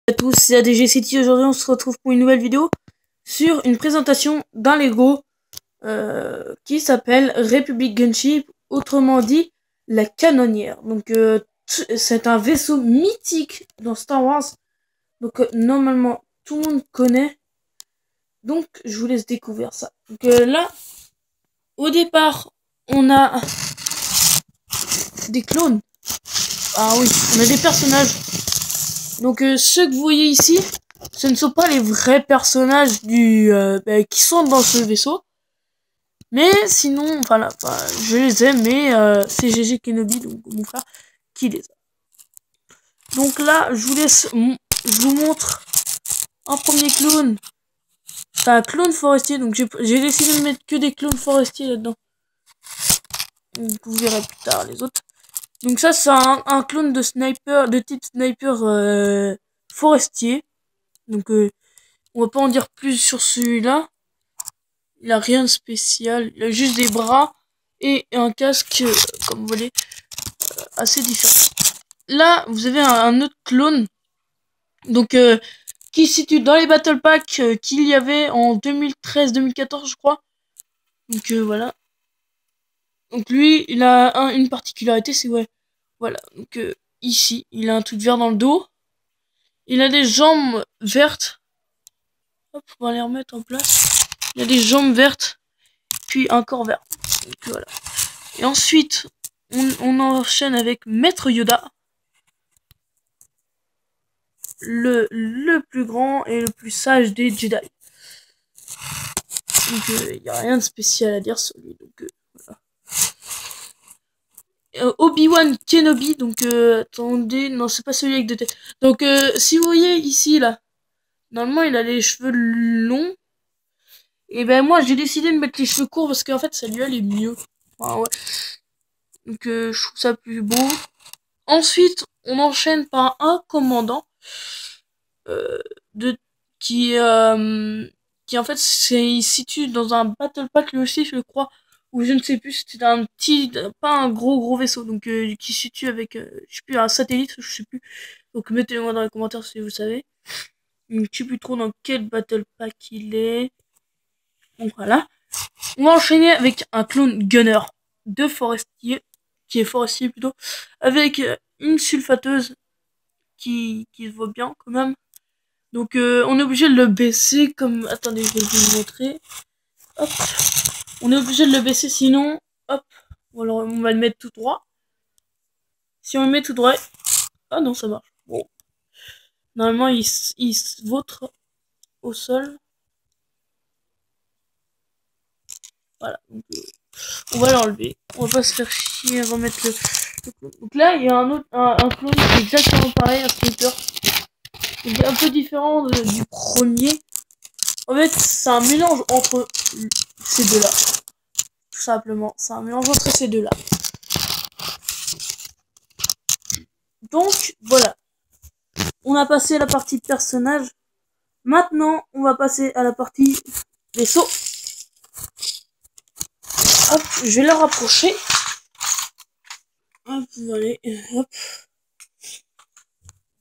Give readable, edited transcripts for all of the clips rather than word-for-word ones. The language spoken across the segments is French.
À tous, c'est ADG City. Aujourd'hui, on se retrouve pour une nouvelle vidéo sur une présentation d'un Lego qui s'appelle Republic Gunship, autrement dit la canonnière. Donc, c'est un vaisseau mythique dans Star Wars. Donc, normalement, tout le monde connaît. Donc, je vous laisse découvrir ça. Donc, là, au départ, on a des clones. Ah oui, on a des personnages. Donc, ceux que vous voyez ici, ce ne sont pas les vrais personnages qui sont dans ce vaisseau. Mais sinon, voilà, je les aime, mais c'est GG Kenobi, donc mon frère, qui les a. Donc là, je vous montre un premier clone. C'est un clone forestier, donc j'ai décidé de mettre que des clones forestiers là-dedans. Donc vous verrez plus tard les autres. Donc ça, c'est un clone de sniper, de type sniper forestier. Donc on va pas en dire plus sur celui-là. Il a rien de spécial. Il a juste des bras et un casque, comme vous voyez, assez différent. Là, vous avez un autre clone. Donc, qui se situe dans les Battle Packs qu'il y avait en 2013-2014, je crois. Donc, voilà. Donc, lui, il a une particularité, c'est ouais. Voilà. Donc, ici, il a un truc vert dans le dos. Il a des jambes vertes. Hop, on va les remettre en place. Il a des jambes vertes. Puis un corps vert. Donc, voilà. Et ensuite, on enchaîne avec Maître Yoda. Le plus grand et le plus sage des Jedi. Donc, il n'y a rien de spécial à dire sur lui. Donc, voilà. Obi-Wan Kenobi. Donc, attendez. Non, c'est pas celui avec deux têtes. Donc, si vous voyez ici, là. Normalement, il a les cheveux longs. Et ben, moi, j'ai décidé de mettre les cheveux courts parce qu'en fait, ça lui allait mieux. Enfin, ouais. Donc, je trouve ça plus beau. Ensuite, on enchaîne par un commandant qui en fait il se situe dans un battle pack lui aussi, je crois, ou je ne sais plus. C'était un petit, pas un gros vaisseau, donc qui se situe avec, je sais plus, un satellite, je sais plus. Donc mettez-le-moi dans les commentaires si vous savez. Donc, je sais plus trop dans quel battle pack il est. Donc voilà. On va enchaîner avec un clone gunner de forestier, qui est forestier plutôt, avec une sulfateuse qui se voit bien quand même. Donc on est obligé de le baisser comme... Attendez, je vais vous montrer. Hop. On est obligé de le baisser sinon... Hop. Alors, on va le mettre tout droit. Si on le met tout droit... Ah non, ça marche. Bon. Normalement, il se vautre au sol. Voilà. Donc, on va l'enlever. On va pas se faire chier à remettre le... Donc là, il y a un clone qui est exactement pareil, un sniper. Il est un peu différent du premier. En fait, c'est un mélange entre ces deux-là. Tout simplement, c'est un mélange entre ces deux-là. Donc, voilà. On a passé la partie personnage. Maintenant, on va passer à la partie vaisseau. Hop, je vais la rapprocher. Hop, allez, hop.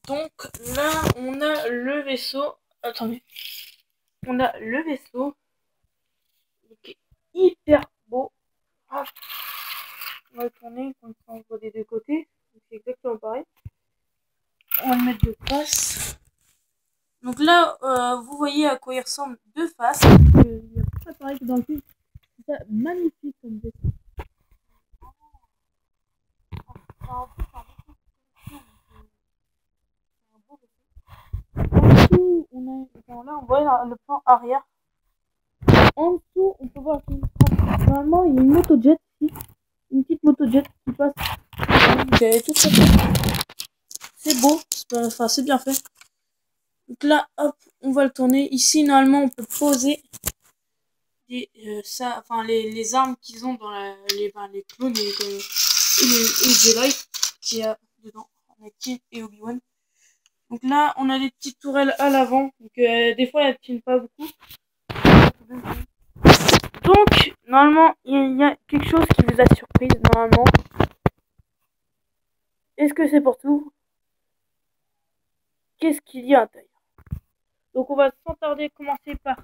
Donc, là, on a le vaisseau. Attendez. On a le vaisseau. Qui est hyper beau. Hop. On va le tourner comme ça, on voit des deux côtés. C'est exactement pareil. On va le mettre de face. Donc là, vous voyez à quoi il ressemble de face. Il y a pas pareil que dans le film. C'est ça, magnifique comme vaisseau. En dessous, là, on voit le plan arrière. En dessous, on peut voir normalement, il y a une motojet ici. Une petite motojet qui passe. Tout ça. C'est beau. Enfin, c'est bien fait. Donc là, hop, on va le tourner. Ici, normalement, on peut poser les armes qu'ils ont dans les clones et les Jedi qu'il y a dedans. Anakin et Obi-Wan. Donc là, on a des petites tourelles à l'avant. Donc des fois, elles tiennent pas beaucoup. Donc, normalement, il y a quelque chose qui vous a surprise, normalement. Est-ce que c'est pour tout? qu'est-ce qu'il y a à l'intérieur. Donc on va sans tarder commencer par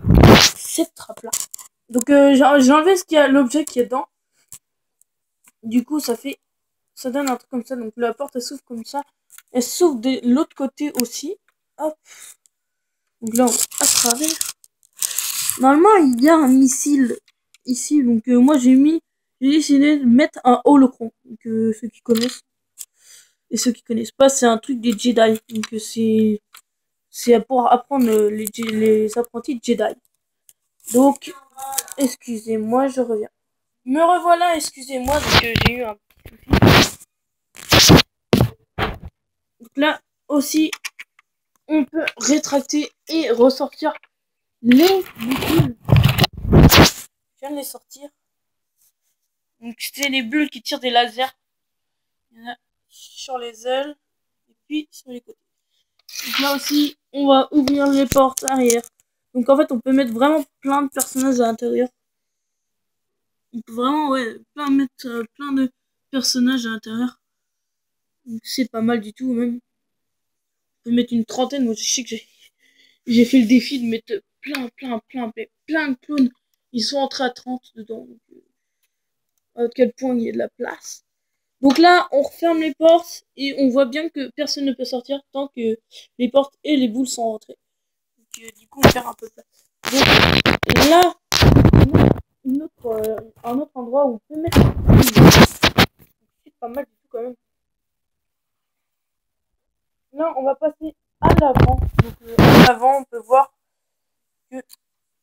cette trappe là. Donc j'ai enlevé l'objet qui est dedans. Du coup ça donne un truc comme ça. Donc la porte elle s'ouvre comme ça. Elle s'ouvre de l'autre côté aussi. Hop. Donc là on va à travers. Normalement il y a un missile ici. Donc moi j'ai décidé de mettre un holocron. Donc ceux qui connaissent. Et ceux qui connaissent pas, c'est un truc des Jedi. Donc c'est pour apprendre les apprentis Jedi. Donc excusez-moi, je reviens. Me revoilà, excusez-moi, donc j'ai eu un petit souci. Donc là aussi, on peut rétracter et ressortir les bulles. Je viens de les sortir. Donc c'est les bulles qui tirent des lasers. Il y en a sur les ailes et puis sur les côtés. Donc là aussi, on va ouvrir les portes arrière. Donc en fait, on peut mettre vraiment plein de personnages à l'intérieur. On peut vraiment, mettre plein de personnages à l'intérieur. Donc c'est pas mal du tout, même. On peut mettre une trentaine. Moi, je sais que j'ai fait le défi de mettre plein de clones. Ils sont entrés à 30 dedans. Donc, à quel point il y a de la place. Donc là, on referme les portes et on voit bien que personne ne peut sortir tant que les portes et les boules sont rentrées. Donc, du coup, on perd un peu de place. Donc là, un autre endroit où on peut mettre c'est pas mal du tout quand même. Là, on va passer à l'avant. Donc à l'avant, on peut voir que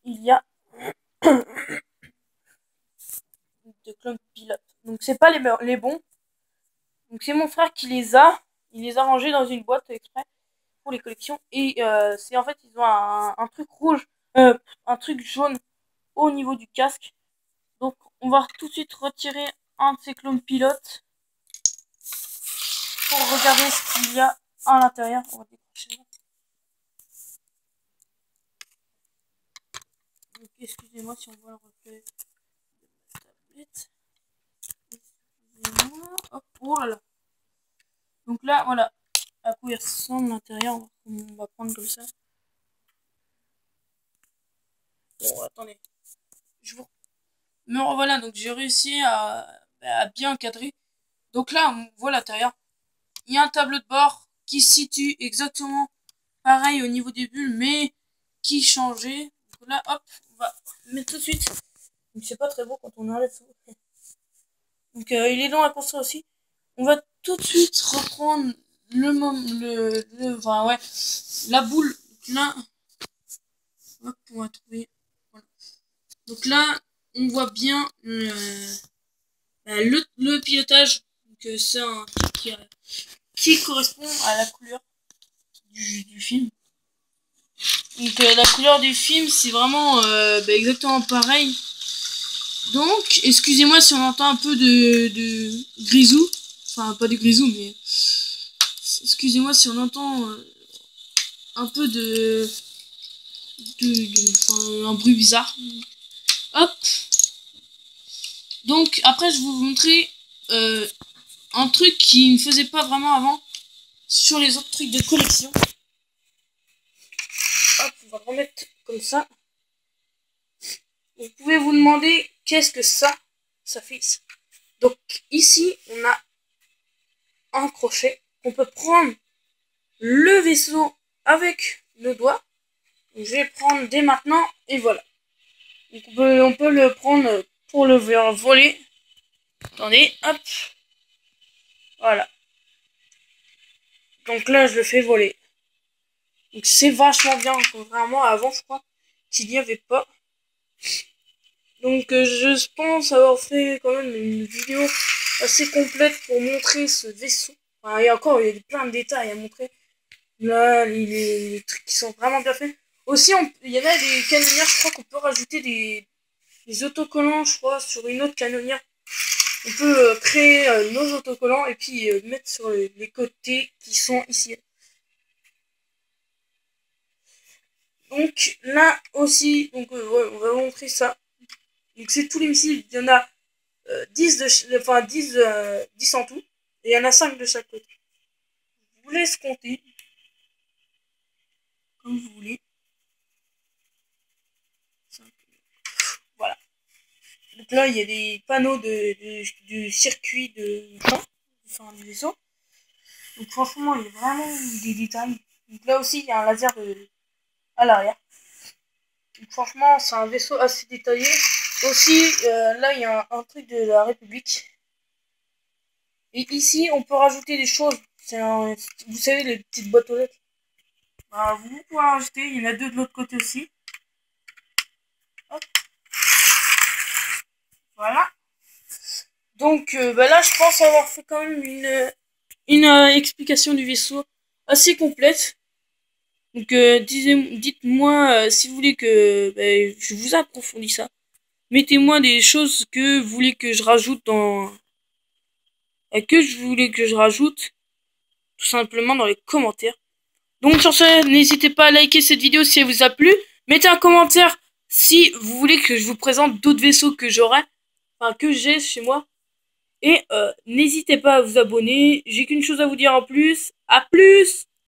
il y a de clones pilotes. Donc c'est pas les bons. Donc c'est mon frère qui les a. Il les a rangés dans une boîte exprès pour les collections. Et c'est en fait ils ont un truc rouge, un truc jaune au niveau du casque. Donc on va tout de suite retirer un de ces clones pilotes pour regarder ce qu'il y a à l'intérieur. On va décrocher. Donc excusez-moi si on voit le reflet de ma tablette. Excusez-moi. Hop, oh là là. Donc là, voilà. À quoi il ressemble l'intérieur. On va prendre comme ça. Bon, attendez. Je vous... Me revoilà. Donc j'ai réussi à bien encadrer. Donc là, on voit l'intérieur. Il y a un tableau de bord qui se situe exactement pareil au niveau des bulles, mais qui changeait. Donc là, hop, on va mettre tout de suite. Donc c'est pas très beau quand on enlève tout. Donc il est long à construire aussi. On va tout de suite reprendre enfin, ouais, la boule. Donc là, hop, on va trouver. Voilà. Donc là, on voit bien le pilotage. Donc c'est un truc qui correspond à la couleur du film. Donc la couleur du film, c'est vraiment exactement pareil. Donc, excusez-moi si on entend un peu de grisou. Enfin, pas de grisou, mais... Excusez-moi si on entend un peu un bruit bizarre. Hop. Donc, après, je vais vous montrer un truc qui ne faisait pas vraiment avant sur les autres trucs de collection. Hop, on va remettre comme ça. Vous pouvez vous demander qu'est-ce que ça fait ici. Donc, ici, on a un crochet. On peut prendre le vaisseau avec le doigt. Donc, je vais prendre dès maintenant et voilà. Donc, on peut le prendre pour le faire voler. Attendez, hop. Voilà. Donc là, je le fais voler. Donc c'est vachement bien, contrairement à avant, je crois qu'il n'y avait pas. Donc je pense avoir fait quand même une vidéo assez complète pour montrer ce vaisseau. Enfin, et encore, il y a plein de détails à montrer. Là, les trucs qui sont vraiment bien faits. Aussi, il y en a des canonnières, je crois qu'on peut rajouter des autocollants, je crois, sur une autre canonnière. On peut créer nos autocollants et puis mettre sur les côtés qui sont ici. Donc là aussi, donc, ouais, on va montrer ça. Donc c'est tous les missiles, il y en a 10, 10 en tout. Et il y en a 5 de chaque côté. Je vous laisse compter. comme vous voulez. Voilà. Donc là, il y a des panneaux du circuit de temps, enfin du vaisseau. Donc franchement, il y a vraiment des détails. Donc là aussi, il y a un laser à l'arrière. Donc franchement, c'est un vaisseau assez détaillé. Aussi, là, il y a un truc de la République. Et ici, on peut rajouter des choses. Vous savez, les petites boîtes aux lettres. Bah, vous pouvez en rajouter. Il y en a deux de l'autre côté aussi. Hop. Voilà. Donc bah là, je pense avoir fait quand même une explication du vaisseau assez complète. Donc dites-moi si vous voulez que je vous approfondis ça. Mettez-moi des choses que vous voulez que je rajoute tout simplement dans les commentaires. Donc sur ce, n'hésitez pas à liker cette vidéo si elle vous a plu. Mettez un commentaire si vous voulez que je vous présente d'autres vaisseaux que que j'ai chez moi. Et n'hésitez pas à vous abonner. J'ai qu'une chose à vous dire en plus. À plus!